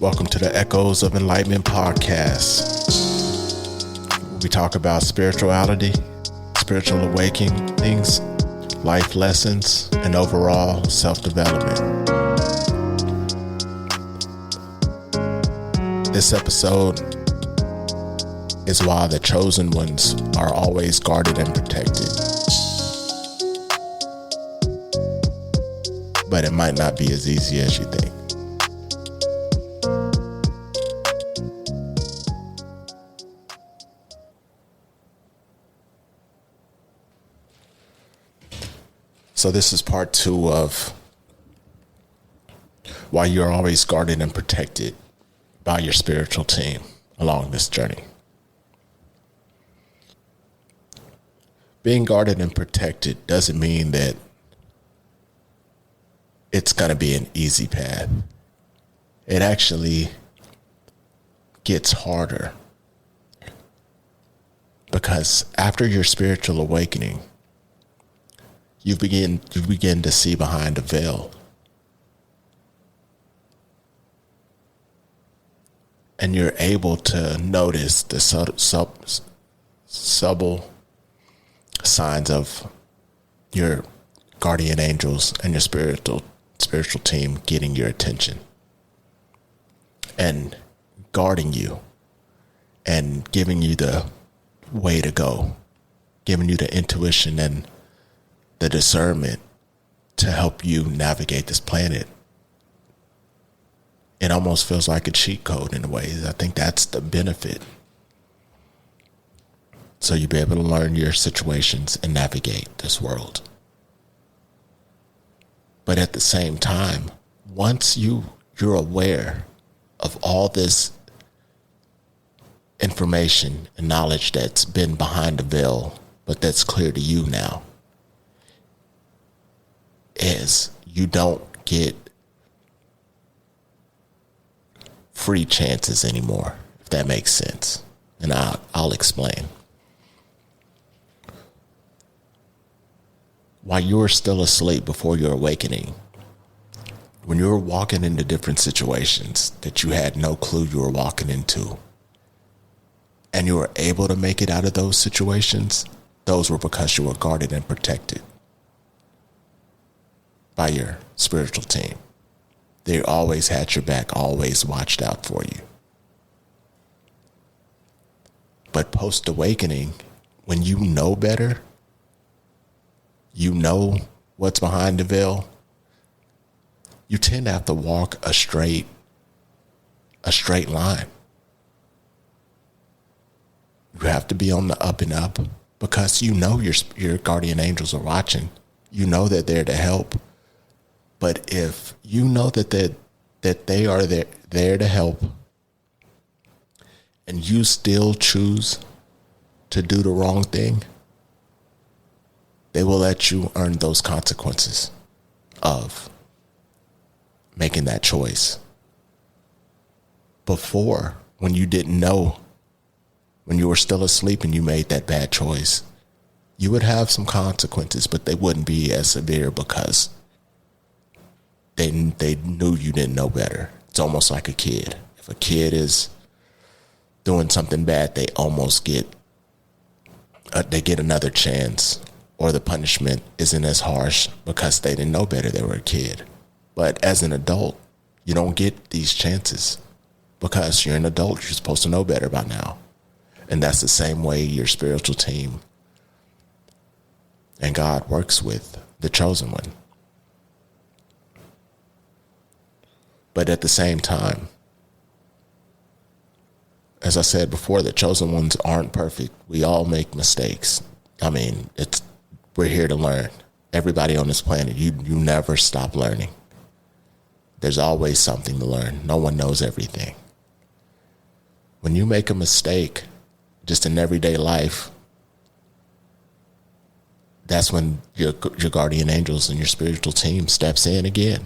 Welcome to the Echoes of Enlightenment podcast. We talk about spirituality, spiritual awakenings, life lessons, and overall self-development. This episode is why the chosen ones are always guarded and protected. But it might not be as easy as you think. So this is part 2 of why you're always guarded and protected by your spiritual team along this journey. Being guarded and protected doesn't mean that it's going to be an easy path. It actually gets harder because after your spiritual awakening, you begin to see behind a veil. And you're able to notice the subtle signs of your guardian angels and your spiritual team getting your attention and guarding you and giving you the way to go, giving you the intuition and the discernment to help you navigate this planet. It almost feels like a cheat code in a way. I think that's the benefit. So you'll be able to learn your situations and navigate this world. But at the same time, once you're aware of all this information and knowledge that's been behind the veil, but that's clear to you now, is you don't get free chances anymore, if that makes sense. And I'll explain. While you're still asleep before your awakening, when you're walking into different situations that you had no clue you were walking into, and you were able to make it out of those situations, those were because you were guarded and protected by your spiritual team. They always had your back, always watched out for you. But post-awakening, when you know better, you know what's behind the veil, you tend to have to walk a straight line. You have to be on the up and up because you know your guardian angels are watching. You know that they're to help. But if you know that they are there to help, and you still choose to do the wrong thing, they will let you earn those consequences of making that choice. Before, when you didn't know, when you were still asleep and you made that bad choice, you would have some consequences, but they wouldn't be as severe because they knew you didn't know better. It's almost like a kid. If a kid is doing something bad, they almost get another chance, or the punishment isn't as harsh because they didn't know better. They were a kid. But as an adult, you don't get these chances because you're an adult. You're supposed to know better by now. And that's the same way your spiritual team and God works with the chosen one. But at the same time, as I said before, the chosen ones aren't perfect. We all make mistakes. I mean, we're here to learn. Everybody on this planet, you never stop learning. There's always something to learn. No one knows everything. When you make a mistake, just in everyday life, that's when your guardian angels and your spiritual team steps in again.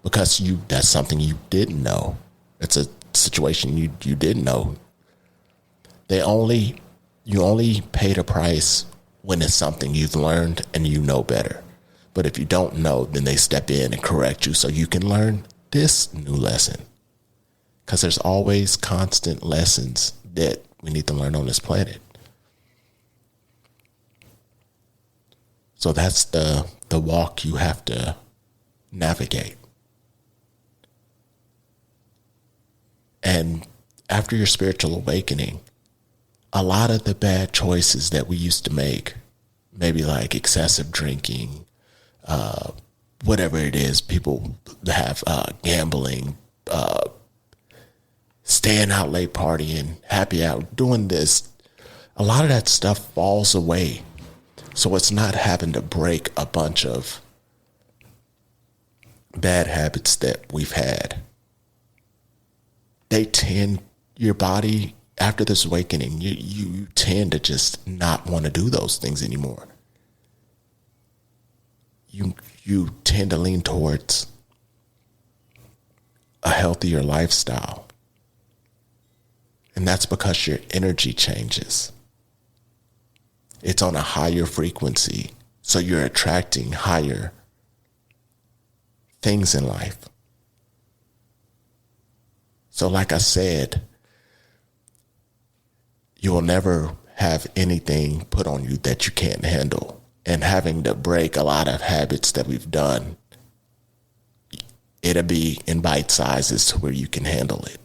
Because that's something you didn't know. It's a situation you didn't know. You only pay the price when it's something you've learned and you know better. But if you don't know, then they step in and correct you so you can learn this new lesson. because there's always constant lessons that we need to learn on this planet. So that's the walk you have to navigate. And after your spiritual awakening, a lot of the bad choices that we used to make, maybe like excessive drinking, whatever it is, people have gambling, staying out late partying, happy hour, doing this, a lot of that stuff falls away. So it's not having to break a bunch of bad habits that we've had. They tend, your body, after this awakening, you tend to just not want to do those things anymore. You tend to lean towards a healthier lifestyle. And that's because your energy changes. It's on a higher frequency, so you're attracting higher things in life. So like I said, you will never have anything put on you that you can't handle. And having to break a lot of habits that we've done, it'll be in bite sizes to where you can handle it.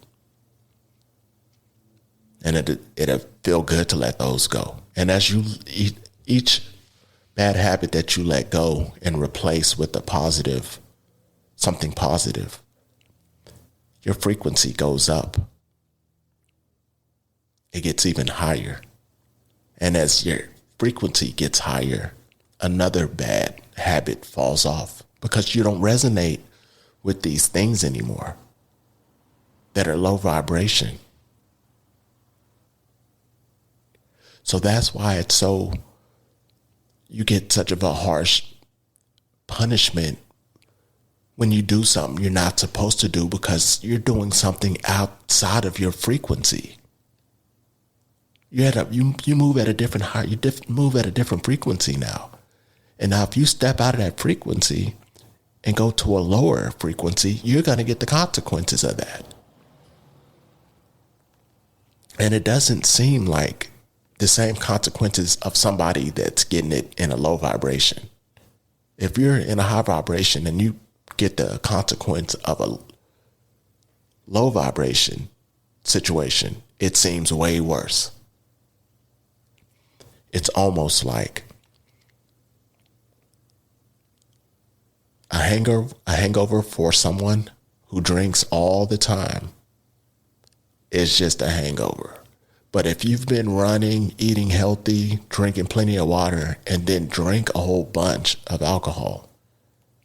And it'll feel good to let those go. And as you each bad habit that you let go and replace with a positive, something positive, your frequency goes up. It gets even higher. And as your frequency gets higher, another bad habit falls off because you don't resonate with these things anymore that are low vibration. So that's why it's so, you get such of a harsh punishment when you do something you're not supposed to do because you're doing something outside of your frequency. You move at a different height, move at a different frequency now. And now if you step out of that frequency and go to a lower frequency, you're going to get the consequences of that. And it doesn't seem like the same consequences of somebody that's getting it in a low vibration. If you're in a high vibration and you get the consequence of a low vibration situation, it seems way worse. It's almost like a hangover for someone who drinks all the time is just a hangover. But if you've been running, eating healthy, drinking plenty of water, and then drink a whole bunch of alcohol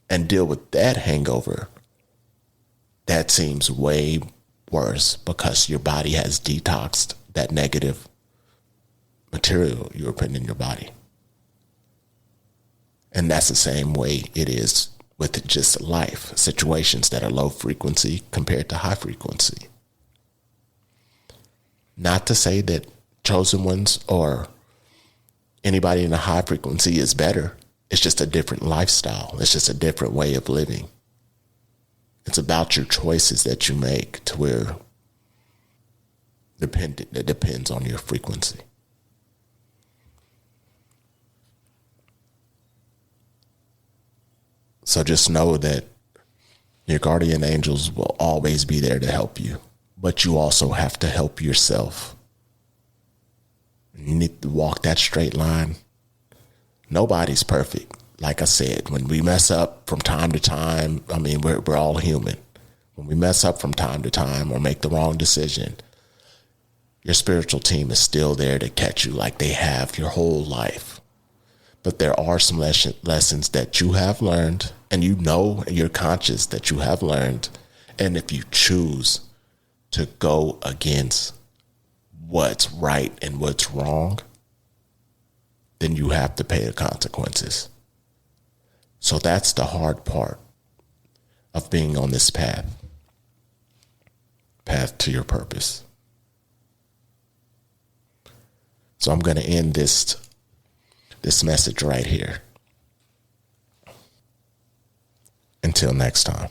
and deal with that hangover, that seems way worse because your body has detoxed that negative material you were putting in your body. And that's the same way it is with just life, situations that are low frequency compared to high frequency. Not to say that chosen ones or anybody in a high frequency is better. It's just a different lifestyle. It's just a different way of living. It's about your choices that you make to where it depends on your frequency. So just know that your guardian angels will always be there to help you. But you also have to help yourself. You need to walk that straight line. Nobody's perfect. Like I said, when we mess up from time to time, we're all human. When we mess up from time to time or make the wrong decision, your spiritual team is still there to catch you like they have your whole life. But there are some lessons that you have learned, and you know, you're conscious that you have learned. And if you choose to go against what's right and what's wrong, then you have to pay the consequences. So that's the hard part of being on this path to your purpose. So I'm going to end this message right here. Until next time.